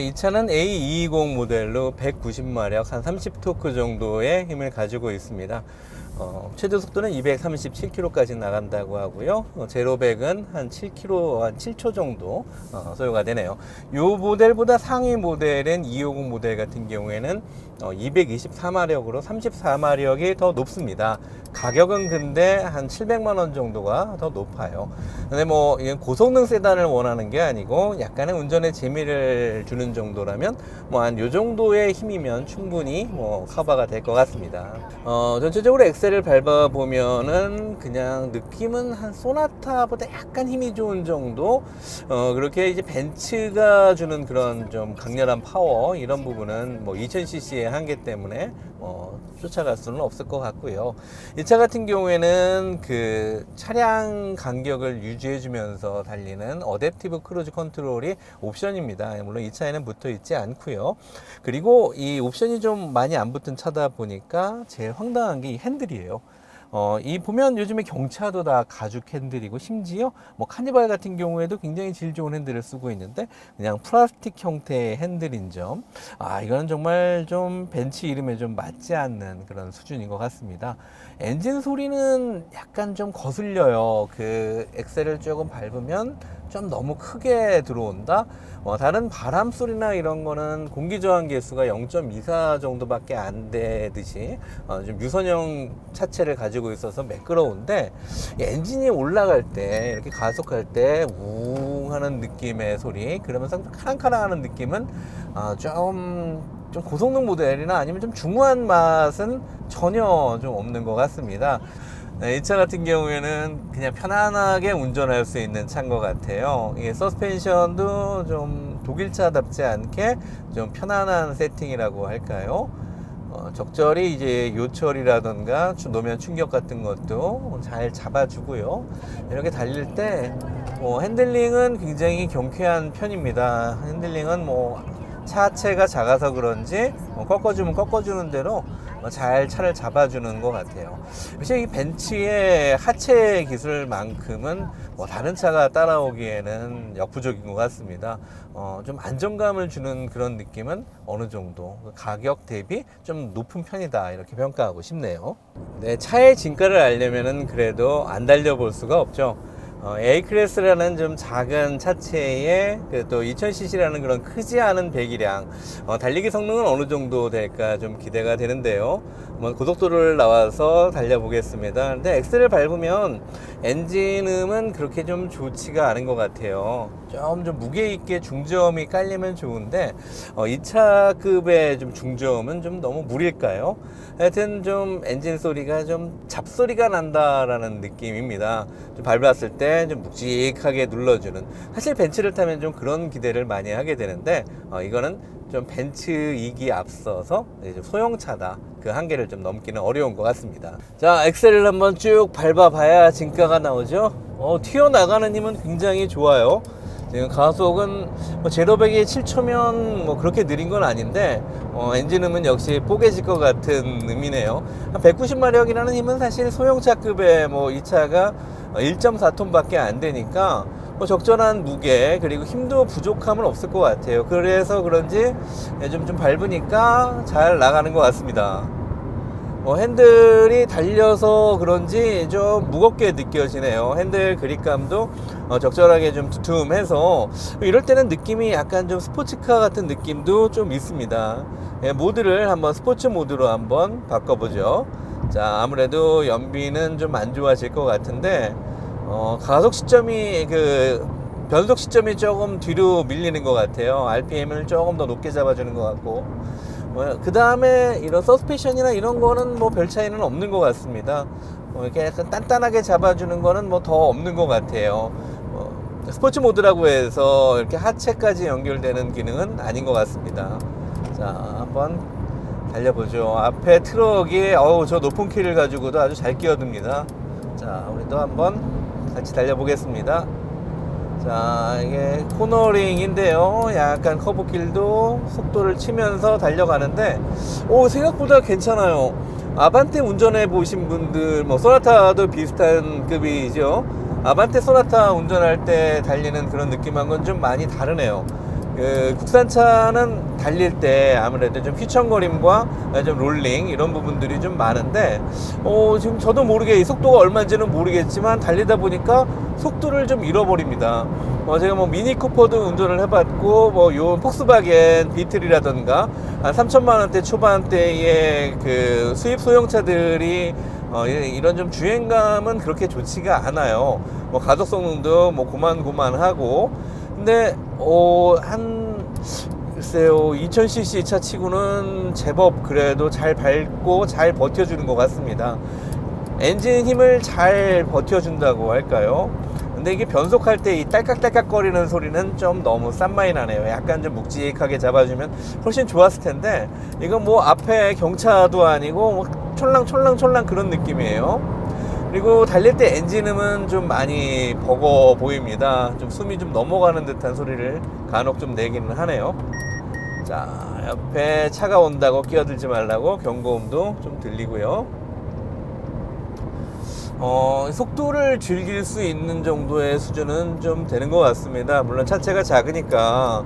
이 차는 A220 모델로 190마력, 한 30토크 정도의 힘을 가지고 있습니다. 최대 속도는 237km까지 나간다고 하고요. 제로백은 한 7km, 한 7초 정도 소요가 되네요. 이 모델보다 상위 모델인 250 모델 같은 경우에는 224마력으로 34마력이 더 높습니다. 가격은 근데 한 700만 원 정도가 더 높아요. 근데 뭐 이건 고성능 세단을 원하는 게 아니고 약간의 운전의 재미를 주는 정도라면 뭐 한 요 정도의 힘이면 충분히 뭐 커버가 될 것 같습니다. 전체적으로 엑셀을 밟아 보면은 그냥 느낌은 한 소나타보다 약간 힘이 좋은 정도. 그렇게 이제 벤츠가 주는 그런 좀 강렬한 파워 이런 부분은 뭐 2000cc의 한계 때문에 쫓아갈 수는 없을 것 같고요. 이 차 같은 경우에는 그 차량 간격을 유지해 주면서 달리는 어댑티브 크루즈 컨트롤이 옵션입니다. 물론 이 차에는 붙어 있지 않고요. 그리고 이 옵션이 좀 많이 안 붙은 차다 보니까 제일 황당한 게 이 핸들이에요. 이 보면 요즘에 경차도 다 가죽 핸들이고 심지어 뭐 카니발 같은 경우에도 굉장히 질 좋은 핸들을 쓰고 있는데 그냥 플라스틱 형태의 핸들인 점. 이거는 정말 좀 벤츠 이름에 좀 맞지 않는 그런 수준인 것 같습니다. 엔진 소리는 약간 좀 거슬려요. 그 엑셀을 조금 밟으면 좀 너무 크게 들어온다. 다른 바람 소리나 이런 거는 공기 저항 계수가 0.24 정도밖에 안 되듯이 좀 유선형 차체를 가지고 있어서 매끄러운데 엔진이 올라갈 때 이렇게 가속할 때 우웅 하는 느낌의 소리, 그러면서 카랑카랑하는 느낌은 좀 고성능 모델이나 아니면 좀 중후한 맛은 전혀 좀 없는 것 같습니다. 이 차 같은 경우에는 그냥 편안하게 운전할 수 있는 차인 것 같아요. 이게 서스펜션도 좀 독일차답지 않게 좀 편안한 세팅이라고 할까요? 적절히 이제 요철이라던가 노면 충격 같은 것도 잘 잡아주고요. 이렇게 달릴 때 핸들링은 굉장히 경쾌한 편입니다. 핸들링은 차체가 작아서 그런지 꺾어주면 꺾어주는 대로 잘 차를 잡아주는 것 같아요. 사실 이 벤츠의 하체 기술만큼은 다른 차가 따라오기에는 역부족인 것 같습니다. 좀 안정감을 주는 그런 느낌은 어느 정도 가격 대비 좀 높은 편이다 이렇게 평가하고 싶네요. 네, 차의 진가를 알려면은 그래도 안 달려볼 수가 없죠. A클래스라는 좀 작은 차체에 또 2000cc라는 그런 크지 않은 배기량, 달리기 성능은 어느 정도 될까 좀 기대가 되는데요. 한번 고속도로를 나와서 달려보겠습니다. 근데 엑셀을 밟으면 엔진음은 그렇게 좀 좋지가 않은 것 같아요. 좀 무게 있게 중저음이 깔리면 좋은데 이 차급의 좀 중저음은 좀 너무 무릴까요? 하여튼 좀 엔진 소리가 좀 잡소리가 난다라는 느낌입니다. 좀 밟았을 때 좀 묵직하게 눌러주는, 사실 벤츠를 타면 좀 그런 기대를 많이 하게 되는데 이거는 좀 벤츠이기 앞서서 소형차다, 그 한계를 좀 넘기는 어려운 것 같습니다. 자, 엑셀을 한번 쭉 밟아봐야 진가가 나오죠. 튀어나가는 힘은 굉장히 좋아요. 지금 가속은 제로백이 7초면 그렇게 느린 건 아닌데 엔진음은 역시 뽀개질 것 같은 의미네요. 190마력이라는 힘은 사실 소형차급의 이 차가 1.4톤 밖에 안 되니까 적절한 무게 그리고 힘도 부족함은 없을 것 같아요. 그래서 그런지 좀 밟으니까 잘 나가는 것 같습니다. 핸들이 달려서 그런지 좀 무겁게 느껴지네요. 핸들 그립감도 적절하게 좀 두툼해서 이럴 때는 느낌이 약간 좀 스포츠카 같은 느낌도 좀 있습니다. 모드를 한번 스포츠 모드로 한번 바꿔보죠. 자, 아무래도 연비는 좀 안 좋아질 것 같은데 가속 시점이 변속 시점이 조금 뒤로 밀리는 것 같아요. RPM을 조금 더 높게 잡아주는 것 같고 그 다음에 이런 서스펜션이나 이런 거는 별 차이는 없는 것 같습니다. 이렇게 약간 단단하게 잡아주는 거는 더 없는 것 같아요. 스포츠 모드라고 해서 이렇게 하체까지 연결되는 기능은 아닌 것 같습니다. 자, 한번 달려보죠. 앞에 트럭이 저 높은 키를 가지고도 아주 잘 끼어듭니다. 자, 우리도 한번 같이 달려보겠습니다. 자, 이게 코너링인데요. 약간 커브길도 속도를 치면서 달려가는데 생각보다 괜찮아요. 아반떼 운전해 보신 분들, 소나타도 비슷한 급이죠. 아반떼 소나타 운전할 때 달리는 그런 느낌하고는 좀 많이 다르네요. 국산차는 달릴 때 아무래도 좀 휘청거림과 좀 롤링 이런 부분들이 좀 많은데 지금 저도 모르게 이 속도가 얼마인지는 모르겠지만 달리다 보니까 속도를 좀 잃어버립니다. 제가 뭐 미니 쿠퍼도 운전을 해봤고 요 폭스바겐 비틀이라던가 한 3천만 원대 초반대의 그 수입 소형차들이 이런 좀 주행감은 그렇게 좋지가 않아요. 가속 성능도 고만고만하고. 근데 글쎄요, 2000cc 차 치고는 제법 그래도 잘 밟고 잘 버텨주는 것 같습니다. 엔진 힘을 잘 버텨준다고 할까요? 근데 이게 변속할 때 이 딸깍딸깍 거리는 소리는 좀 너무 싼 마이 나네요. 약간 좀 묵직하게 잡아주면 훨씬 좋았을 텐데, 이건 앞에 경차도 아니고 촐랑촐랑촐랑 그런 느낌이에요. 그리고 달릴 때 엔진음은 좀 많이 버거 보입니다. 좀 숨이 좀 넘어가는 듯한 소리를 간혹 좀 내기는 하네요. 자, 옆에 차가 온다고 끼어들지 말라고 경고음도 좀 들리고요. 속도를 즐길 수 있는 정도의 수준은 좀 되는 것 같습니다. 물론 차체가 작으니까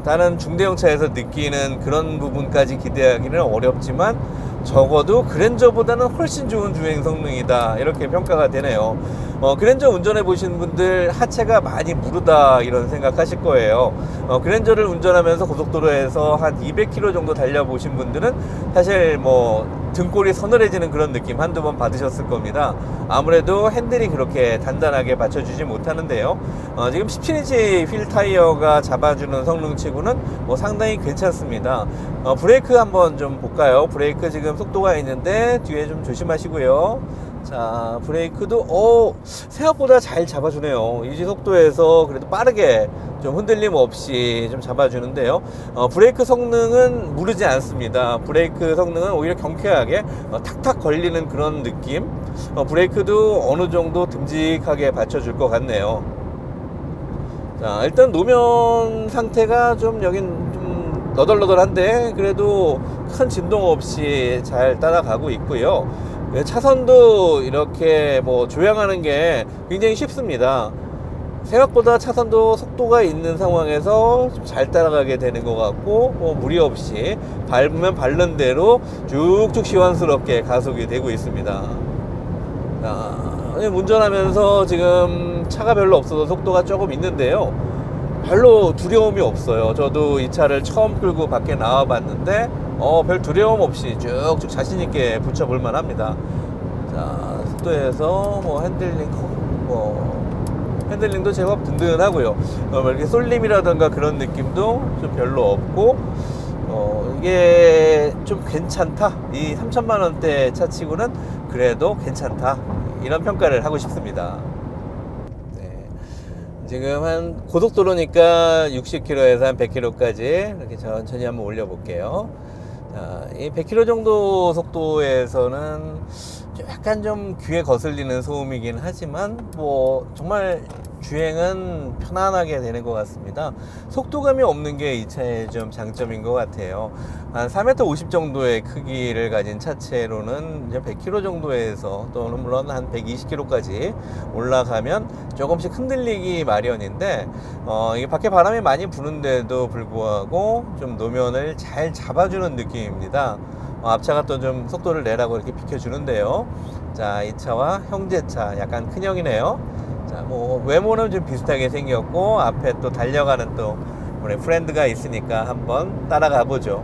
다른 중대형 차에서 느끼는 그런 부분까지 기대하기는 어렵지만 적어도 그랜저보다는 훨씬 좋은 주행 성능이다, 이렇게 평가가 되네요. 그랜저 운전해 보신 분들 하체가 많이 무르다 이런 생각하실 거예요. 그랜저를 운전하면서 고속도로에서 한 200km 정도 달려보신 분들은 사실 등골이 서늘해지는 그런 느낌 한두 번 받으셨을 겁니다. 아무래도 핸들이 그렇게 단단하게 받쳐주지 못하는데요. 지금 17인치 휠 타이어가 잡아주는 성능치고는 상당히 괜찮습니다. 브레이크 한번 좀 볼까요? 브레이크 지금 속도가 있는데 뒤에 좀 조심하시고요. 자, 브레이크도 생각보다 잘 잡아주네요. 유지 속도에서 그래도 빠르게 좀 흔들림 없이 좀 잡아주는데요. 브레이크 성능은 무르지 않습니다. 브레이크 성능은 오히려 경쾌하게 탁탁 걸리는 그런 느낌. 브레이크도 어느 정도 듬직하게 받쳐줄 것 같네요. 자, 일단 노면 상태가 좀 여긴 좀 너덜너덜한데 그래도 큰 진동 없이 잘 따라가고 있고요. 차선도 이렇게 조향하는 게 굉장히 쉽습니다. 생각보다 차선도 속도가 있는 상황에서 좀 잘 따라가게 되는 것 같고 무리 없이 밟으면 밟는 대로 쭉쭉 시원스럽게 가속이 되고 있습니다. 자, 운전하면서 지금 차가 별로 없어서 속도가 조금 있는데요, 별로 두려움이 없어요. 저도 이 차를 처음 끌고 밖에 나와 봤는데 별 두려움 없이 쭉쭉 자신있게 붙여볼만 합니다. 자, 속도에서 핸들링도 제법 든든하고요. 이렇게 쏠림이라던가 그런 느낌도 좀 별로 없고, 이게 좀 괜찮다. 이 3천만 원대 차치고는 그래도 괜찮다, 이런 평가를 하고 싶습니다. 지금 한 고속도로니까 60km에서 한 100km까지 이렇게 천천히 한번 올려볼게요. 자, 이 100km 정도 속도에서는 약간 좀 귀에 거슬리는 소음이긴 하지만 정말 주행은 편안하게 되는 것 같습니다. 속도감이 없는 게 이 차의 좀 장점인 것 같아요. 한 4m 50 정도의 크기를 가진 차체로는 이제 100km 정도에서 또는 물론 한 120km까지 올라가면 조금씩 흔들리기 마련인데, 이게 밖에 바람이 많이 부는데도 불구하고 좀 노면을 잘 잡아주는 느낌입니다. 앞차가 또 좀 속도를 내라고 이렇게 비켜주는데요. 자, 이 차와 형제차 약간 큰형이네요. 자, 외모는 좀 비슷하게 생겼고 앞에 또 달려가는 또 우리 프렌드가 있으니까 한번 따라가 보죠.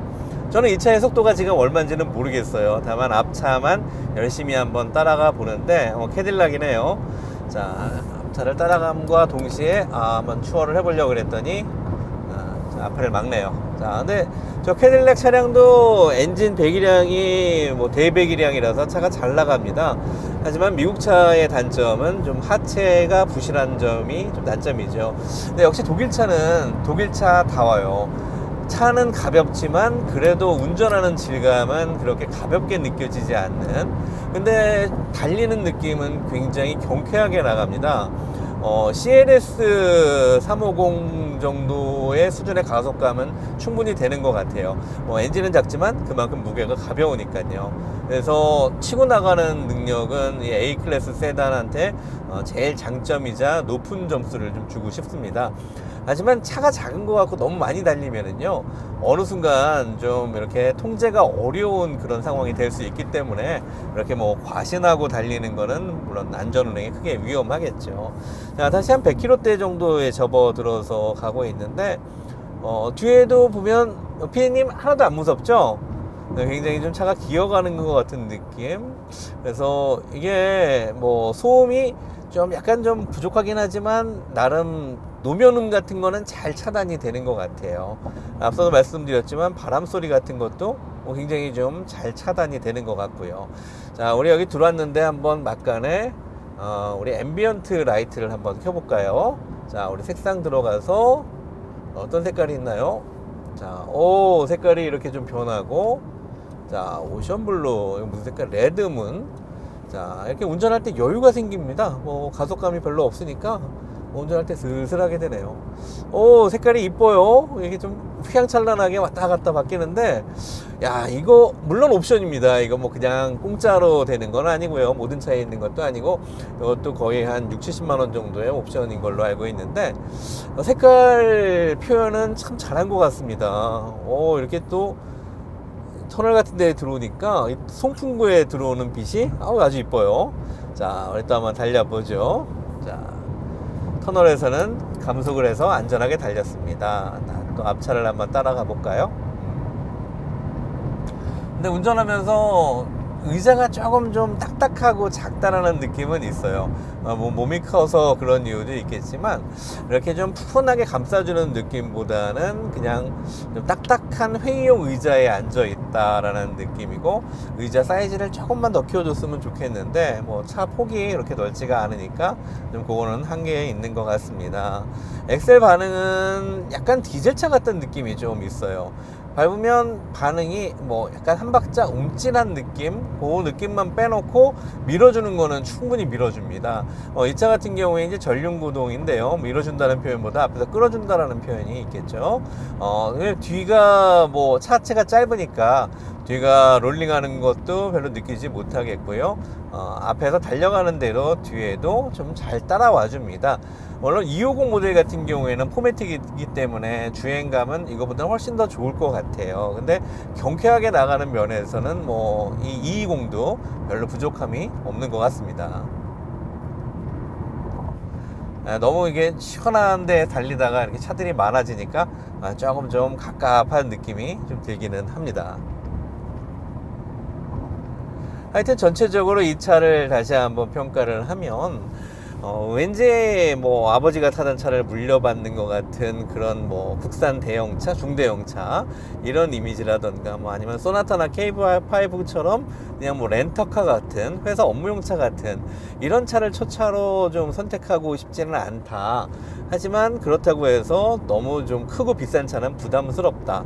저는 이 차의 속도가 지금 얼마인지는 모르겠어요. 다만 앞차만 열심히 한번 따라가 보는데 캐딜락이네요. 자, 앞차를 따라감과 동시에 한번 추월을 해보려고 그랬더니 앞을 막네요. 자, 근데 저 캐딜락 차량도 엔진 배기량이 대배기량이라서 차가 잘 나갑니다. 하지만 미국 차의 단점은 좀 하체가 부실한 점이 좀 단점이죠. 근데 역시 독일차다워요. 차는 가볍지만 그래도 운전하는 질감은 그렇게 가볍게 느껴지지 않는, 근데 달리는 느낌은 굉장히 경쾌하게 나갑니다. CLS 350 정도의 수준의 가속감은 충분히 되는 것 같아요. 엔진은 작지만 그만큼 무게가 가벼우니까요. 그래서 치고 나가는 능력은 이 A클래스 세단한테 제일 장점이자 높은 점수를 좀 주고 싶습니다. 하지만 차가 작은 것 같고 너무 많이 달리면은요, 어느 순간 좀 이렇게 통제가 어려운 그런 상황이 될 수 있기 때문에 이렇게 뭐 과신하고 달리는 거는 물론 안전운행에 크게 위험하겠죠. 자, 다시 한 100km대 정도에 접어들어서 가고 있는데, 뒤에도 보면 피디님 하나도 안 무섭죠? 굉장히 좀 차가 기어가는 것 같은 느낌. 그래서 이게 뭐 소음이 좀 약간 좀 부족하긴 하지만 나름 노면음 같은 거는 잘 차단이 되는 것 같아요. 앞서도 말씀드렸지만 바람 소리 같은 것도 굉장히 좀 잘 차단이 되는 것 같고요. 자, 우리 여기 들어왔는데 한번 막간에 우리 앰비언트 라이트를 한번 켜볼까요? 자, 우리 색상 들어가서 어떤 색깔이 있나요? 자, 오, 색깔이 이렇게 좀 변하고, 자, 오션블루, 이거 무슨 색깔? 레드문. 자, 이렇게 운전할 때 여유가 생깁니다. 뭐 가속감이 별로 없으니까 운전할 때 슬슬하게 되네요. 오, 색깔이 이뻐요. 이게 좀 휘황찬란하게 왔다 갔다 바뀌는데, 야, 이거 물론 옵션입니다. 이거 뭐 그냥 공짜로 되는 건 아니고요. 모든 차에 있는 것도 아니고, 이것도 거의 한 6, 70만 원 정도의 옵션인 걸로 알고 있는데, 색깔 표현은 참 잘한 것 같습니다. 오, 이렇게 또 터널 같은 데에 들어오니까 송풍구에 들어오는 빛이 아주 이뻐요. 자, 우리 또 한번 달려보죠. 자, 터널에서는 감속을 해서 안전하게 달렸습니다. 또 앞차를 한번 따라가 볼까요? 근데 운전하면서 의자가 조금 좀 딱딱하고 작다라는 느낌은 있어요. 뭐 몸이 커서 그런 이유도 있겠지만, 이렇게 좀 푸근하게 감싸주는 느낌보다는 그냥 좀 딱딱한 회의용 의자에 앉아 있다라는 느낌이고, 의자 사이즈를 조금만 더 키워줬으면 좋겠는데, 뭐 차 폭이 이렇게 넓지가 않으니까 좀 그거는 한계에 있는 것 같습니다. 엑셀 반응은 약간 디젤차 같은 느낌이 좀 있어요. 밟으면 반응이 뭐 약간 한 박자 움찔한 느낌, 그 느낌만 빼놓고 밀어주는 거는 충분히 밀어줍니다. 이 차 같은 경우에 이제 전륜구동인데요, 밀어준다는 표현보다 앞에서 끌어준다라는 표현이 있겠죠. 뒤가 뭐 차체가 짧으니까 뒤가 롤링하는 것도 별로 느끼지 못하겠고요. 앞에서 달려가는 대로 뒤에도 좀 잘 따라와 줍니다. 물론 250 모델 같은 경우에는 포매틱이기 때문에 주행감은 이거보다 훨씬 더 좋을 것 같아요. 근데 경쾌하게 나가는 면에서는 뭐 이 220도 별로 부족함이 없는 것 같습니다. 너무 이게 시원한데 달리다가 이렇게 차들이 많아지니까 조금 좀 갑갑한 느낌이 좀 들기는 합니다. 하여튼 전체적으로 이 차를 다시 한번 평가를 하면, 왠지 뭐 아버지가 타던 차를 물려받는 것 같은 그런 뭐 국산 대형차, 중대형차 이런 이미지라던가, 뭐 아니면 소나타나 K5처럼 그냥 뭐 렌터카 같은 회사 업무용차 같은 이런 차를 초차로 좀 선택하고 싶지는 않다. 하지만 그렇다고 해서 너무 좀 크고 비싼 차는 부담스럽다.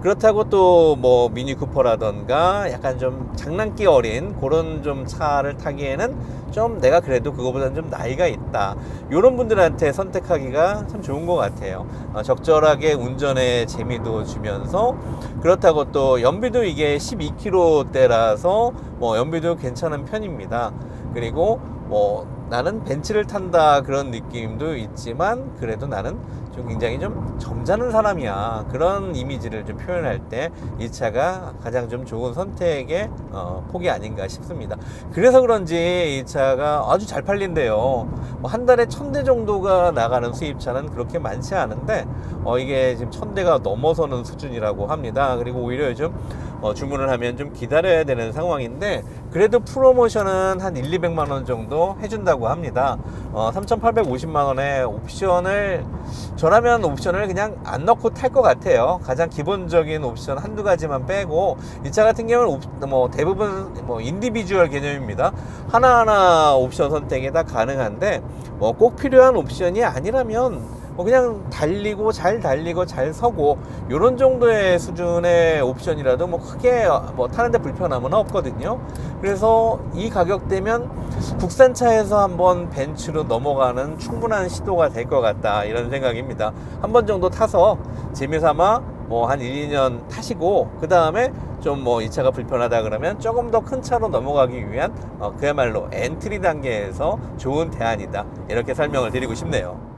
그렇다고 또 뭐 미니 쿠퍼라던가 약간 좀 장난기 어린 그런 좀 차를 타기에는 좀 내가 그래도 그거보다는 좀 나이가 있다, 이런 분들한테 선택하기가 참 좋은 것 같아요. 적절하게 운전의 재미도 주면서, 그렇다고 또 연비도 이게 12km대라서 뭐 연비도 괜찮은 편입니다. 그리고 뭐 나는 벤츠를 탄다 그런 느낌도 있지만, 그래도 나는 좀 굉장히 좀 점잖은 사람이야, 그런 이미지를 좀 표현할 때 이 차가 가장 좀 좋은 선택의 폭이 아닌가 싶습니다. 그래서 그런지 이 차가 아주 잘 팔린대요. 뭐 한 달에 1000대 정도가 나가는 수입차는 그렇게 많지 않은데, 이게 지금 1000대가 넘어서는 수준이라고 합니다. 그리고 오히려 요즘 주문을 하면 좀 기다려야 되는 상황인데, 그래도 프로모션은 한 1, 200만 원 정도 해준다고 합니다. 3,850만 원의 옵션을, 저라면 옵션을 그냥 안 넣고 탈 것 같아요. 가장 기본적인 옵션 한두 가지만 빼고, 이 차 같은 경우는 뭐 대부분 뭐 인디비주얼 개념입니다. 하나하나 옵션 선택이 다 가능한데, 뭐 꼭 필요한 옵션이 아니라면 뭐 그냥 달리고 잘 서고 요런 정도의 수준의 옵션이라도 뭐 크게 뭐 타는데 불편함은 없거든요. 그래서 이 가격대면 국산차에서 한번 벤츠로 넘어가는 충분한 시도가 될 것 같다, 이런 생각입니다. 한 번 정도 타서 재미삼아 뭐 한 1, 2년 타시고, 그 다음에 좀 뭐 이 차가 불편하다 그러면 조금 더 큰 차로 넘어가기 위한 그야말로 엔트리 단계에서 좋은 대안이다, 이렇게 설명을 드리고 싶네요.